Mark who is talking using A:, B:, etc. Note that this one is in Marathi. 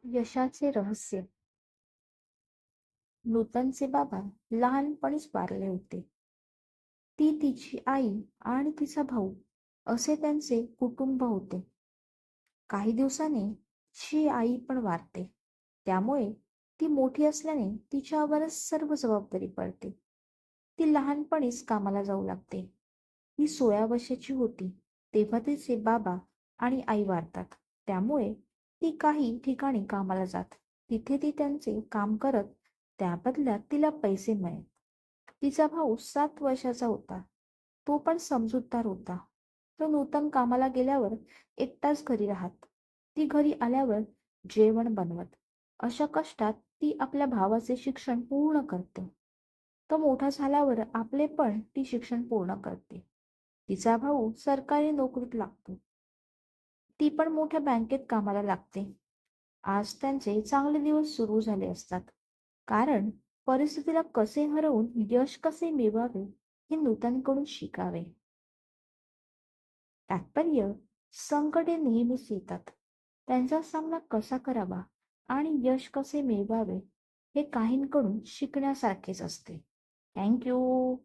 A: यशाचे रहस्य. नूतनचे बाबा लहानपणीच वारले होते. ती तिची आई आणि तिचा भाऊ असे त्यांचे कुटुंब होते. काही दिवसांनी तिची आई पण वारते. त्यामुळे ती मोठी असल्याने तिच्यावरच सर्व जबाबदारी पडते. ती लहानपणीच कामाला जाऊ लागते. ती 16 वर्षाची होती तेव्हा तिचे बाबा आणि आई वारतात. त्यामुळे ती काही ठिकाणी कामाला जात. तिथे ती त्यांचे काम करत, त्या बदल्यात तिला पैसे मिळत. तिचा भाऊ 7 वर्षाचा होता. तो पण समजूतदार होता. तो नूतन कामाला गेल्यावर एकटाच घरी राहत. ती घरी आल्यावर जेवण बनवत. अशा कष्टात ती आपल्या भावाचे शिक्षण पूर्ण करते. तो मोठा झाल्यावर आपले पण ती शिक्षण पूर्ण करते. तिचा भाऊ सरकारी नोकरीत लागतो. ती पण मोठ्या बँकेत कामाला लागते. आज त्यांचे चांगले दिवस सुरू झाले असतात. कारण परिस्थितीला कसे हरवून यश कसे मिळवावे हे नूतनकडून शिकावे. तात्पर्य, संकटे नेहमीच येतात. त्यांचा सामना कसा करावा आणि यश कसे मिळवावे हे काहींकडून शिकण्यासारखेच असते. Thank you.